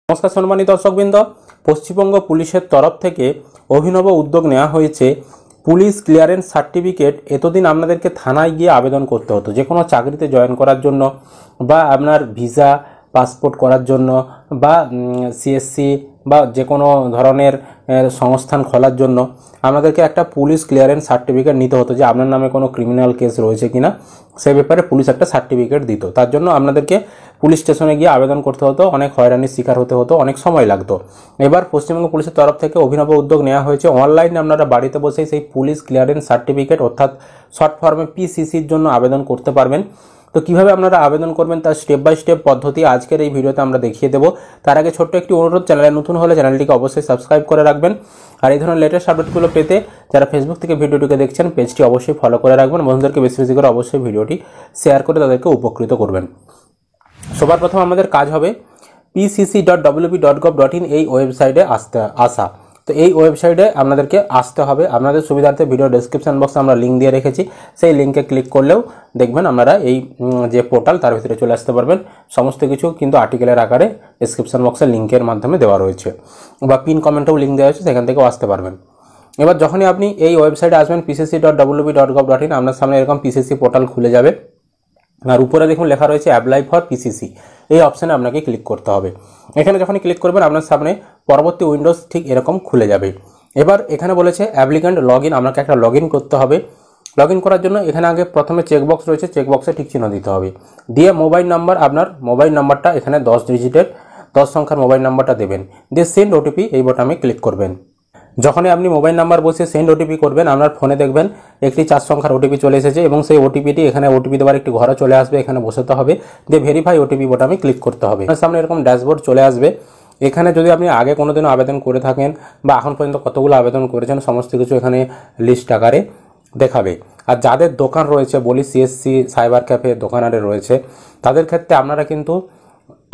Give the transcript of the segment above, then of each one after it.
নমস্কার সম্মানিত দর্শকবৃন্দ, পশ্চিমবঙ্গ পুলিশের তরফ থেকে অভিনব উদ্যোগ নেওয়া হয়েছে। পুলিশ ক্লিয়ারেন্স সার্টিফিকেট এতদিন আপনাদেরকে থানায় গিয়ে আবেদন করতে হতো যে কোনো চাকরিতে জয়েন করার জন্য, বা আপনার ভিসা পাসপোর্ট করার জন্য, বা সিএসসি বা যে কোনো ধরনের সংস্থান খোলার জন্য আপনাদেরকে একটা পুলিশ ক্লিয়ারেন্স সার্টিফিকেট নিতে হতো যে আপনার নামে কোনো ক্রিমিনাল কেস রয়েছে কিনা সে ব্যাপারে পুলিশ একটা সার্টিফিকেট দিত। তার জন্য আপনাদেরকে পুলিশ স্টেশনে গিয়ে আবেদন করতে হতো, অনেক হয়রানির শিকার হতে হতো, অনেক সময় লাগতো। এবার পশ্চিমবঙ্গ পুলিশের তরফ থেকে অভিনব উদ্যোগ নেওয়া হয়েছে। অনলাইনে আপনারা বাড়িতে বসেই সেই পুলিশ ক্লিয়ারেন্স সার্টিফিকেট অর্থাৎ শর্ট ফর্মে পিসিসির জন্য আবেদন করতে পারবেন। তো কীভাবে আপনারা আবেদন করবেন তার স্টেপ বাই স্টেপ পদ্ধতি আজকের এই ভিডিওতে আমরা দেখিয়ে দেবো। তার আগে ছোট্ট একটি অনুরোধ, চ্যানেলে নতুন হলে চ্যানেলটিকে অবশ্যই সাবস্ক্রাইব করে রাখবেন। আর এই ধরনের লেটেস্ট আপডেটগুলো পেতে যারা ফেসবুক থেকে ভিডিওটিকে দেখছেন পেজটি অবশ্যই ফলো করে রাখবেন। বন্ধুদেরকে বেশি বেশি করে অবশ্যই ভিডিওটি শেয়ার করে তাদেরকে উপকৃত করবেন। সবার প্রথম আমাদের কাজ হবে pcc.wp.gov.in এই ওয়েবসাইটে আসা। তো এই ওয়েবসাইটে আপনাদেরকে আসতে হবে। আপনাদের সুবিধার্থে ভিডিও ডেসক্রিপশন বক্সে আমরা লিঙ্ক দিয়ে রেখেছি, সেই লিঙ্কে ক্লিক করলেও দেখবেন আপনারা এই যে পোর্টাল তার ভিতরে চলে আসতে পারবেন। সমস্ত কিছু কিন্তু আর্টিকেলের আকারে ডেসক্রিপশন বক্সে লিঙ্কের মাধ্যমে দেওয়া রয়েছে, বা পিন কমেন্টেও লিঙ্ক দেওয়া হয়েছে, সেখান থেকেও আসতে পারবেন। এবার যখনই আপনি এই ওয়েবসাইটে আসবেন pcc.wp.gov.in আপনার সামনে এরকম পিসিসি পোর্টাল খুলে যাবে। আর উপরে দেখুন লেখা রয়েছে অ্যাপ্লাই ফর পিসিসি, এই অপশানে আপনাকে ক্লিক করতে হবে। এখানে যখনই ক্লিক করবেন আপনার সামনে পরবর্তী উইন্ডোজ ঠিক এরকম খুলে যাবে। এবার এখানে বলেছে অ্যাপ্লিক্যান্ট লগ ইন, আপনাকে একটা লগ ইন করতে হবে। লগ ইন করার জন্য এখানে আগে প্রথমে চেকবক্স রয়েছে, চেকবক্সে ঠিক চিহ্ন দিতে হবে, দিয়ে মোবাইল নাম্বার, আপনার মোবাইল নাম্বারটা এখানে 10 ডিজিটের 10 সংখ্যার মোবাইল নাম্বারটা দেবেন, দিয়ে সেন্ড ওটিপি এই বোতামে ক্লিক করবেন। যখনই আপনি মোবাইল নাম্বার বসিয়ে সেন্ড ওটিপি করবেন আপনার ফোনে দেখবেন একটি 4 সংখ্যার ওটিপি চলে এসেছে, এবং সেই ওটিপিটি এখানে ওটিপি দেওয়ার একটি ঘরে চলে আসবে, এখানে বসাতে হবে, দিয়ে ভেরিফাই ওটিপি বোতামে ক্লিক করতে হবে। আপনার সামনে এরকম ড্যাশবোর্ড চলে আসবে। এখানে যদি আপনি আগে কোনোদিনও আবেদন করে থাকেন বা এখন পর্যন্ত কতগুলো আবেদন করেছেন সমস্ত কিছু এখানে লিস্ট আকারে দেখাবে। আর যাদের দোকান রয়েছে, বলি সিএসসি সাইবার ক্যাফে দোকানারে রয়েছে, তাদের ক্ষেত্রে আপনারা কিন্তু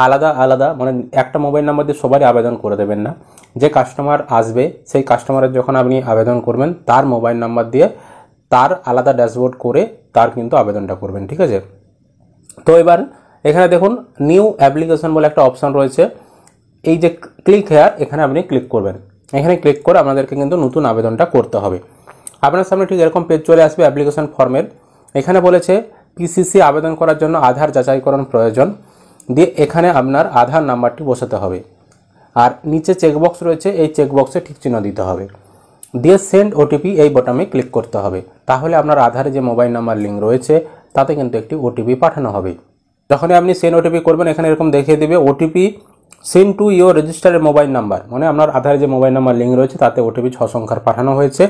আলাদা আলাদা মানে একটা মোবাইল নাম্বার দিয়ে সবারই আবেদন করে দেবেন না। যে কাস্টমার আসবে সেই কাস্টমারের যখন আপনি আবেদন করবেন তার মোবাইল নাম্বার দিয়ে তার আলাদা ড্যাশবোর্ড করে তার কিন্তু আবেদনটা করবেন, ঠিক আছে? তো এবার এখানে দেখুন নিউ অ্যাপ্লিকেশন বলে একটা অপশান রয়েছে, এই যে ক্লিক হেয়ার এখানে আপনি ক্লিক করবেন। এখানে ক্লিক করে আপনাদেরকে কিন্তু নতুন আবেদনটা করতে হবে। আপনার সামনে ঠিক এরকম পেজ চলে আসবে অ্যাপ্লিকেশন ফর্মের। এখানে বলেছে পিসিসি আবেদন করার জন্য আধার যাচাইকরণ প্রয়োজন, দিয়ে এখানে আপনার আধার নাম্বারটি বসাতে হবে। আর নিচে চেকবক্স রয়েছে, এই চেকবক্সে ঠিক চিহ্ন দিতে হবে, দিয়ে সেন্ড ওটিপি এই বোতামে ক্লিক করতে হবে। তাহলে আপনার আধারে যে মোবাইল নাম্বার লিঙ্ক রয়েছে তাতে কিন্তু একটি ওটিপি পাঠানো হবে। যখনই আপনি সেন্ড ওটিপি করবেন এখানে এরকম দেখিয়ে দেবে OTP send to your registered mobile number, মানে আপনার আধারে যে মোবাইল নাম্বার লিঙ্ক রয়েছে তাতে ওটিপি 6 সংখ্যার পাঠানো হয়েছে।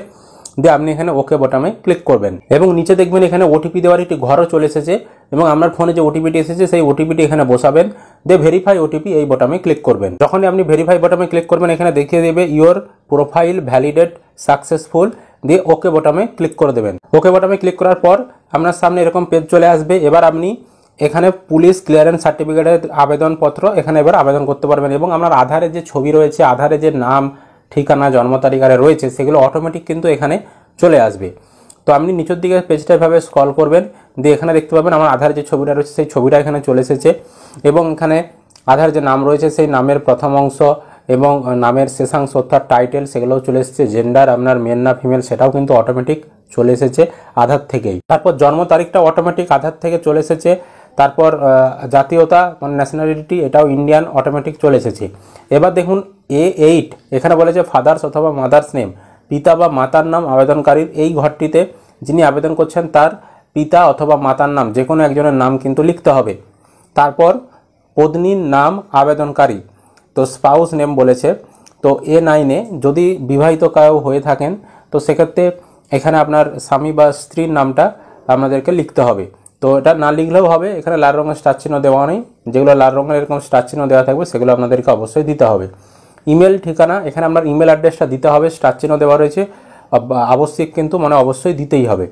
দিয়ে আপনি এখানে ওকে বোতামে ক্লিক করবেন, এবং নিচে দেখবেন এখানে ওটিপি দেওয়ার একটি ঘরও চলে এসেছে, এবং আপনার ফোনে যে ওটিপিটি এসেছে সেই ওটিপিটি এখানে বসাবেন, দিয়ে ভেরিফাই ওটিপি এই বোতামে ক্লিক করবেন। যখনই আপনি ভেরিফাই বোতামে ক্লিক করবেন এখানে দেখিয়ে দেবে ইওর প্রোফাইল ভ্যালিডেট সাকসেসফুল, দিয়ে ওকে বোতামে ক্লিক করে দেবেন। ওকে বোতামে ক্লিক করার পর আপনার সামনে এরকম পেজ চলে আসবে। এবার আপনি এখানে পুলিশ ক্লিয়ারেন্স সার্টিফিকেটের আবেদনপত্র এখানে এবার আবেদন করতে পারবেন, এবং আপনার আধারে যে ছবি রয়েছে, আধারে যে নাম ঠিকানা জন্ম তারিখ আরে রয়েছে সেগুলো অটোমেটিক কিন্তু এখানে চলে আসবে। তো আপনি নিচের দিকে পেজটা এভাবে স্ক্রল করবেন, দিয়ে এখানে দেখতে পাবেন আমার আধার যে ছবিটা রয়েছে সেই ছবিটা এখানে চলে এসেছে, এবং এখানে আধার যে নাম রয়েছে সেই নামের প্রথম অংশ এবং নামের শেষাংশ অর্থাৎ টাইটেল সেগুলোও চলে এসেছে। জেন্ডার আপনার মেল না ফিমেল সেটাও কিন্তু অটোমেটিক চলে এসেছে আধার থেকেই। তারপর জন্ম তারিখটা অটোমেটিক আধার থেকে চলে এসেছে। তারপর জাতীয়তা মানে ন্যাশনালিটি এটাও ইন্ডিয়ান অটোমেটিক চলে এসেছে। এবার দেখুন A8 এখানে বলেছে ফাদার্স অথবা মাদার্স নেম, পিতা বা মাতার নাম আবেদনকারীর। এই ঘরটিতে যিনি আবেদন করছেন তার পিতা অথবা মাতার নাম যে কোনো একজনের নাম কিন্তু লিখতে হবে। তারপর পত্নীর নাম আবেদনকারী, তো স্পাউস নেম বলেছে। তো A9 যদি বিবাহিত কেউ হয়ে থাকেন তো সেক্ষেত্রে এখানে আপনার স্বামী বা স্ত্রীর নামটা আপনাদেরকে লিখতে হবে। তো এটা না লিখলেও হবে, এখানে লাল রঙের স্টার চিহ্ন দেওয়া নেই, যেগুলো লাল রঙের এরকম স্টার চিহ্ন দেওয়া থাকবে সেগুলো আপনাদেরকে অবশ্যই দিতে হবে। ইমেল ঠিকানা এখানে আপনার ইমেল অ্যাড্রেসটা দিতে হবে, স্টার চিহ্ন দেওয়া রয়েছে, আবশ্যিক কিন্তু মানে অবশ্যই দিতেই হবে।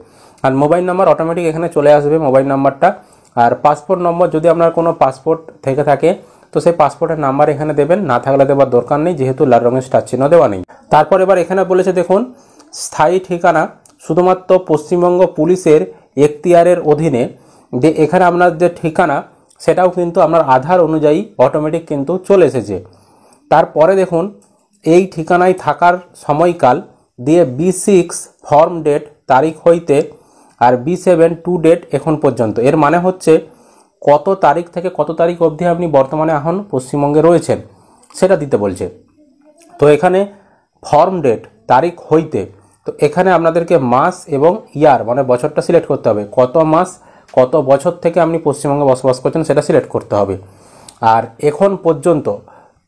আর মোবাইল নাম্বার অটোমেটিক এখানে চলে আসবে মোবাইল নাম্বারটা। আর পাসপোর্ট নম্বর যদি আপনার কোনো পাসপোর্ট থেকে থাকে তো সেই পাসপোর্টের নাম্বার এখানে দেবেন, না থাকলে দেওয়ার দরকার নেই যেহেতু লাল রঙের স্টার চিহ্ন দেওয়া নেই। তারপর এবার এখানে বলেছে দেখুন স্থায়ী ঠিকানা শুধুমাত্র পশ্চিমবঙ্গ পুলিশের এখতিয়ারের অধীনে, যে এখানে আপনার যে ঠিকানা সেটাও কিন্তু আপনার আধার অনুযায়ী অটোমেটিক কিন্তু চলে এসেছে। তারপরে দেখুন এই ঠিকানায় থাকার সময়কাল দিয়ে B6 ফর্ম ডেট তারিখ হইতে আর B7 টু ডেট এখন পর্যন্ত। এর মানে হচ্ছে কত তারিখ থেকে কত তারিখ অবধি আপনি বর্তমানে এখন পশ্চিমবঙ্গে রয়েছেন সেটা দিতে বলছে। তো এখানে ফর্ম ডেট তারিখ হইতে, তো এখানে আপনাদেরকে মাস এবং ইয়ার মানে বছরটা সিলেক্ট করতে হবে, কত মাস কত বছর থেকে আপনি পশ্চিমবঙ্গে বসবাস করছেন সেটা সিলেক্ট করতে হবে। আর এখন পর্যন্ত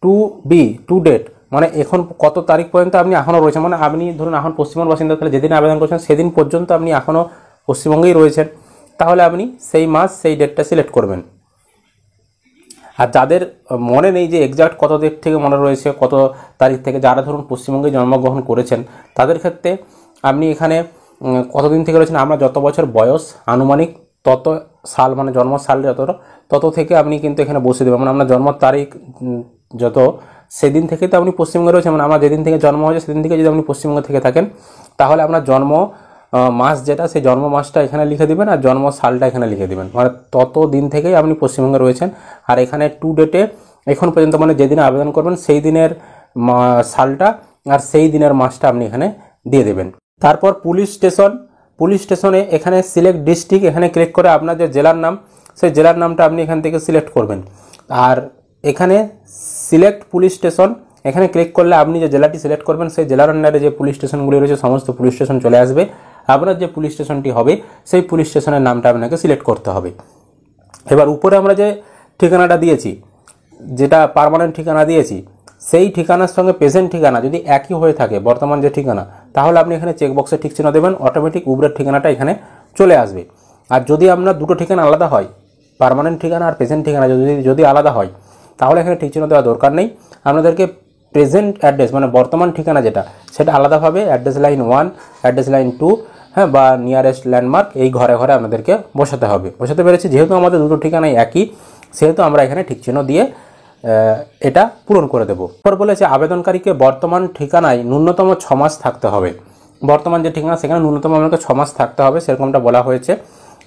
টু বি টু ডেট মানে এখন কত তারিখ পর্যন্ত আপনি এখনও রয়েছেন, মানে আপনি ধরুন এখন পশ্চিমবঙ্গের বাসিন্দা, তাহলে যেদিন আবেদন করছেন সেদিন পর্যন্ত আপনি এখনও পশ্চিমবঙ্গেই রয়েছেন, তাহলে আপনি সেই মাস সেই ডেটটা সিলেক্ট করবেন। আর যাদের মনে নেই যে এক্সাক্ট কত ডেট থেকে মনে রয়েছে কত তারিখ থেকে, যারা ধরুন পশ্চিমবঙ্গে জন্মগ্রহণ করেছেন তাদের ক্ষেত্রে আপনি এখানে কতদিন থেকে রয়েছেন, আমরা যত বছর বয়স আনুমানিক তত সাল মানে জন্ম সাল তত থেকে আপনি কিন্তু এখানে বসে দেবেন। মানে আপনার জন্ম তারিখ যত সেদিন থেকে তো আপনি পশ্চিমবঙ্গে রয়েছেন, মানে আমার যেদিন থেকে জন্ম হয়েছে সেদিন থেকে যদি আপনি পশ্চিমবঙ্গে থেকে থাকেন তাহলে আপনার জন্ম মাস যেটা সেই জন্ম মাসটা এখানে লিখে দিবেন আর জন্ম সালটা এখানে লিখে দিবেন, মানে তত দিন থেকেই আপনি পশ্চিমবঙ্গে রয়েছেন। আর এখানে টু ডেটে এখন পর্যন্ত মানে যেদিন আবেদন করবেন সেই দিনের সালটা আর সেই দিনের মাসটা আপনি এখানে দিয়ে দেবেন। তারপর পুলিশ স্টেশনে এখানে সিলেক্ট ডিস্ট্রিক্ট, এখানে ক্লিক করে আপনার যে জেলার নাম সেই জেলার নামটা আপনি এখান থেকে সিলেক্ট করবেন। আর এখানে সিলেক্ট পুলিশ স্টেশন এখানে ক্লিক করলে আপনি যে জেলাটি সিলেক্ট করবেন সেই জেলার আন্ডারে যে পুলিশ স্টেশনগুলি রয়েছে সমস্ত পুলিশ স্টেশন চলে আসবে। আপনার যে পুলিশ স্টেশনটি হবে সেই পুলিশ স্টেশনের নামটা আপনাকে সিলেক্ট করতে হবে। এবার উপরে আমরা যে ঠিকানাটা দিয়েছি, যেটা পার্মানেন্ট ঠিকানা দিয়েছি, সেই ঠিকানার সঙ্গে প্রেজেন্ট ঠিকানা যদি একই হয়ে থাকে বর্তমান যে ঠিকানা, তাহলে আপনি এখানে চেকবক্সে ঠিক চিহ্ন দেবেন, অটোমেটিক উপরের ঠিকানাটা এখানে চলে আসবে। আর যদি আপনার দুটো ঠিকানা আলাদা হয়, পার্মানেন্ট ঠিকানা আর প্রেজেন্ট ঠিকানা যদি আলাদা হয়, তাহলে এখানে ঠিক চিহ্ন দেওয়ার দরকার নেই। আপনাদেরকে প্রেজেন্ট অ্যাড্রেস মানে বর্তমান ঠিকানা যেটা সেটা আলাদাভাবে অ্যাড্রেস লাইন 1 অ্যাড্রেস লাইন 2 হ্যাঁ বা নিয়ারেস্ট ল্যান্ডমার্ক এই ঘরে ঘরে আপনাদেরকে বসাতে পেরেছি। যেহেতু আমাদের দুটো ঠিকানাই একই সেহেতু আমরা এখানে ঠিক চিহ্ন দিয়ে এটা পূরণ করে দেব। এরপর বলেছে আবেদনকারীকে বর্তমান ঠিকানায় ন্যূনতম 6 মাস থাকতে হবে। বর্তমান যে ঠিকানা সেখানে ন্যূনতম আপনাকে 6 মাস থাকতে হবে সেরকমটা বলা হয়েছে।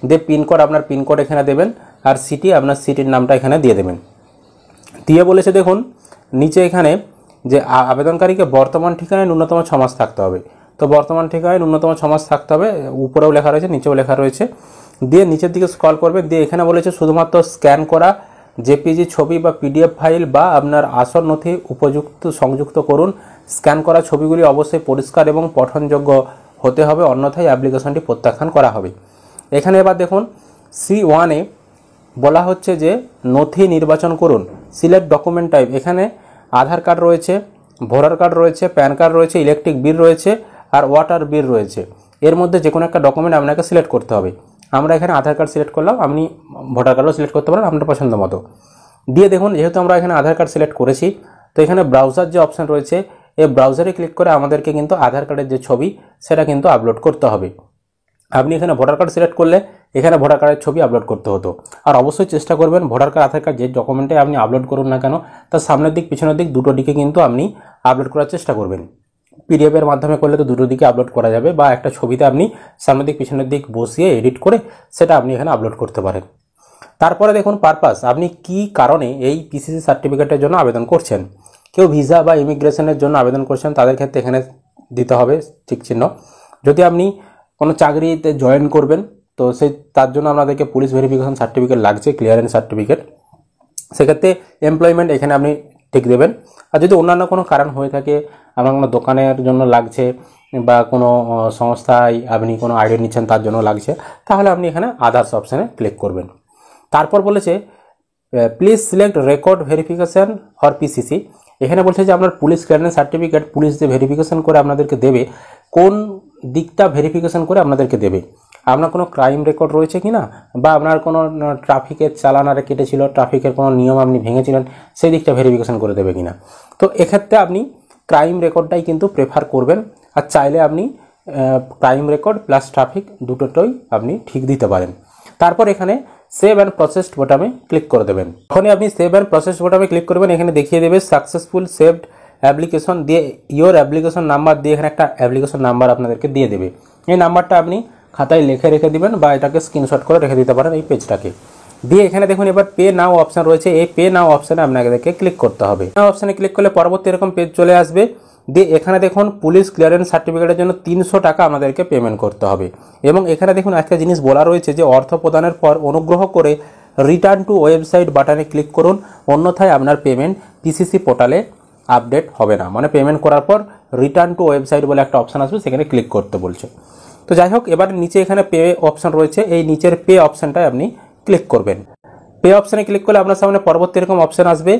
দিয়ে পিনকোড আপনার পিনকোড এখানে দেবেন আর সিটি আপনার সিটির নামটা এখানে দিয়ে দেবেন। দিয়ে বলেছে দেখুন নিচে এখানে যে আবেদনকারীকে বর্তমান ঠিকানায় ন্যূনতম 6 মাস থাকতে হবে। তো বর্তমান ঠিকানায় ন্যূনতম 6 মাস থাকতে হবে, উপরেও লেখা রয়েছে নিচেও লেখা রয়েছে। দিয়ে নিচের দিকে স্ক্রল করবে, দিয়ে এখানে বলেছে শুধুমাত্র স্ক্যান করা জেপিজি ছবি বা পিডিএফ ফাইল বা আপনার আসল নথি সংযুক্ত করুন। স্ক্যান করা ছবিগুলি অবশ্যই পরিষ্কার এবং পঠনযোগ্য হতে হবে, অন্যথায় অ্যাপ্লিকেশনটি প্রত্যাখ্যান করা হবে। এখানে এবার দেখুন C1-এ বলা হচ্ছে যে নথি নির্বাচন করুন, সিলেক্ট ডকুমেন্ট টাইপ। এখানে আধার কার্ড রয়েছে, ভোটার কার্ড রয়েছে, প্যান কার্ড রয়েছে, ইলেকট্রিক বিল রয়েছে আর ওয়াটার বিল রয়েছে। এর মধ্যে যে কোনো একটা ডকুমেন্ট আপনাকে সিলেক্ট করতে হবে। আমরা এখানে আধার কার্ড সিলেক্ট করলাম, আপনি ভোটার কার্ডও সিলেক্ট করতে পারেন আপনার পছন্দ মতো। দিয়ে দেখুন যেহেতু আমরা এখানে আধার কার্ড সিলেক্ট করেছি তো এখানে ব্রাউজার যে অপশান রয়েছে এই ব্রাউজারে ক্লিক করে আমাদেরকে কিন্তু আধার কার্ডের যে ছবি সেটা কিন্তু আপলোড করতে হবে। আপনি এখানে ভোটার কার্ড সিলেক্ট করলে এখানে ভোটার কার্ডের ছবি আপলোড করতে হতো। আর অবশ্যই চেষ্টা করবেন ভোটার কার্ড আধার কার্ড যে ডকুমেন্টে আপনি আপলোড করুন না কেন তার সামনের দিক পিছনের দিক দুটো দিকে কিন্তু আপনি আপলোড করার চেষ্টা করবেন। পিডিএফের মাধ্যমে করলে তো দুটো দিকে আপলোড করা যাবে, বা একটা ছবিতে আপনি সামনের দিক পিছনের দিক বসিয়ে এডিট করে সেটা আপনি এখানে আপলোড করতে পারেন। তারপরে দেখুন পারপাস, আপনি কি কারণে এই পিসিসি সার্টিফিকেটের জন্য আবেদন করছেন। কেউ ভিসা বা ইমিগ্রেশনের জন্য আবেদন করছেন তাদের ক্ষেত্রে এখানে দিতে হবে ঠিক চিহ্ন। যদি আপনি কোনো চাকরিতে জয়েন করবেন তো তার জন্য আপনাদেরকে পুলিশ ভেরিফিকেশন সার্টিফিকেট লাগছে, ক্লিয়ারেন্স সার্টিফিকেট, সেক্ষেত্রে এমপ্লয়মেন্ট এখানে আপনি ঠিক দেবেন। আর যদি অন্যান্য কোনো কারণ হয়ে থাকে, আপনার কোনো দোকানের জন্য লাগছে বা কোনো সংস্থায় আপনি কোনো আইডি নিচ্ছেন তার জন্য লাগছে, তাহলে আপনি এখানে আদার্স অপশানে ক্লিক করবেন। তারপর বলেছে please select record verification for PCC. এখানে বলছে যে আপনার পুলিশ ক্লিয়ারেন্স সার্টিফিকেট পুলিশ যে ভেরিফিকেশন করে আপনাদেরকে দেবে কোন দিকটা ভেরিফিকেশন করে আপনাদেরকে দেবে, আপনার কোনো ক্রাইম রেকর্ড রয়েছে কি না, বা আপনার কোনো ট্রাফিকের চালান আর কেটেছিল, ট্রাফিকের কোনো নিয়ম আপনি ভেঙেছিলেন সেই দিকটা ভেরিফিকেশন করে দেবে কিনা। তো এক্ষেত্রে আপনি ক্রাইম রেকর্ডটাই কিন্তু প্রেফার করবেন। আর চাইলে আপনি ক্রাইম রেকর্ড প্লাস ট্রাফিক দুটোটাই আপনি ঠিক দিতে পারেন। তারপর এখানে সেভ অ্যান্ড প্রসেসড বোতামে ক্লিক করে দেবেন। যখনই আপনি সেভ অ্যান্ড প্রসেস বোতামে ক্লিক করবেন এখানে দেখিয়ে দেবে সাকসেসফুল সেভড অ্যাপ্লিকেশন, দিয়ে ইয়োর অ্যাপ্লিকেশন নাম্বার দিয়ে এখানে একটা অ্যাপ্লিকেশন নাম্বার আপনাদেরকে দিয়ে দেবে। এই নাম্বারটা আপনি খাতায় লিখে রেখে দিবেন বা এটাকে স্ক্রিনশট করে রেখে দিতে পারেন এই পেজটাকে। দিয়ে এখানে দেখুন এবার পে নাও অপশন রয়েছে, এই পে নাও অপশানে আপনাদেরকে ক্লিক করতে হবে। নাও অপশানে ক্লিক করলে পরবর্তী এরকম পেজ চলে আসবে। দিয়ে এখানে দেখুন পুলিশ ক্লিয়ারেন্স সার্টিফিকেটের জন্য 300 টাকা আমাদেরকে পেমেন্ট করতে হবে। এবং এখানে দেখুন একটা জিনিস বলা রয়েছে যে অর্থ প্রদানের পর অনুগ্রহ করে রিটার্ন টু ওয়েবসাইট বাটনে ক্লিক করুন, অন্যথায় আপনার পেমেন্ট পিসিসি পোর্টালে আপডেট হবে না। মানে পেমেন্ট করার পর রিটার্ন টু ওয়েবসাইট বলে একটা অপশান আসবে, সেখানে ক্লিক করতে বলছে। তো যাই হোক, এবার নিচে এখানে পে অপশান রয়েছে, এই নিচের পে অপশানটায় আপনি ক্লিক করবেন। পে অপশানে ক্লিক করলে আপনার সামনে পরবর্তী এরকম অপশান আসবে।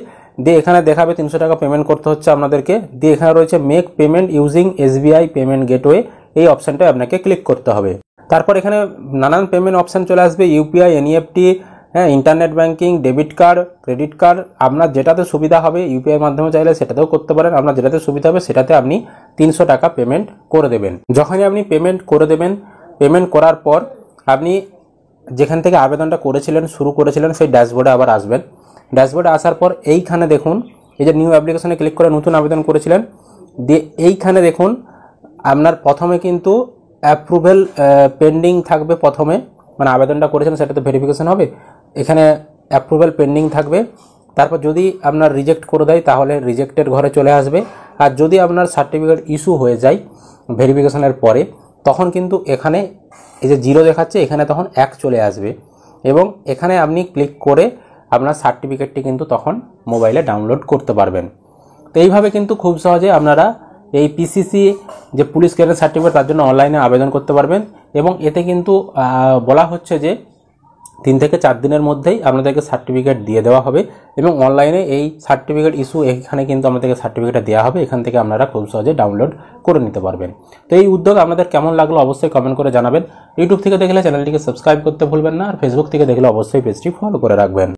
দিয়ে এখানে দেখাবে 300 টাকা পেমেন্ট করতে হচ্ছে আপনাদেরকে। দিয়ে এখানে রয়েছে make payment using SBI payment gateway, এই অপশানটায় আপনাকে ক্লিক করতে হবে। তারপর এখানে নানান পেমেন্ট অপশান চলে আসবে, ইউপিআই, এনইএফটি, হ্যাঁ, internet banking, debit card, credit card. আপনার যেটাতে সুবিধা হবে, ইউপিআই মাধ্যমে চাইলে সেটাতেও করতে পারেন, আপনার যেটাতে সুবিধা হবে সেটাতে আপনি 300 টাকা পেমেন্ট করে দেবেন। যখনই আপনি পেমেন্ট করে দেবেন, পেমেন্ট করার পর আপনি যেখান থেকে আবেদনটা করেছিলেন, শুরু করেছিলেন, সেই ড্যাশবোর্ডে আবার আসবেন। ড্যাশবোর্ডে আসার পর এইখানে দেখুন এই যে নিউ অ্যাপ্লিকেশনে ক্লিক করে নতুন আবেদন করেছিলেন। দিয়ে এইখানে দেখুন আপনার প্রথমে কিন্তু অ্যাপ্রুভেল পেন্ডিং থাকবে। প্রথমে মানে আবেদনটা করেছেন সেটা তো ভেরিফিকেশন হবে, এখানে অ্যাপ্রুভেল পেন্ডিং থাকবে। তারপর যদি আপনার রিজেক্ট করে দেয় তাহলে রিজেক্টের ঘরে চলে আসবে। আর যদি আপনার সার্টিফিকেট ইস্যু হয়ে যায় ভেরিফিকেশনের পরে, তখন কিন্তু এখানে এই যে 0 দেখাচ্ছে, এখানে তখন 1 চলে আসবে। এবং এখানে আপনি ক্লিক করে আপনার সার্টিফিকেটটি কিন্তু তখন মোবাইলে ডাউনলোড করতে পারবেন। তো এইভাবে কিন্তু খুব সহজে আপনারা এই পিসিসি যে পুলিশ ক্লিয়ারেন্স সার্টিফিকেট তার জন্য অনলাইনে আবেদন করতে পারবেন। এবং এতে কিন্তু বলা হচ্ছে যে 3 থেকে 4 দিনের মধ্যেই আপনাদেরকে সার্টিফিকেট দিয়ে দেওয়া হবে। এবং অনলাইনে এই সার্টিফিকেট ইস্যু এখানে কিন্তু আপনাদেরকে সার্টিফিকেটটা দেওয়া হবে, এখান থেকে আপনারা খুব সহজে ডাউনলোড করে নিতে পারবেন। তো এই উদ্যোগ আপনাদের কেমন লাগলো অবশ্যই কমেন্ট করে জানাবেন। ইউটিউব থেকে দেখলে চ্যানেলটিকে সাবস্ক্রাইব করতে ভুলবেন না, আর ফেসবুক থেকে দেখলে অবশ্যই পেজটি ফলো করে রাখবেন।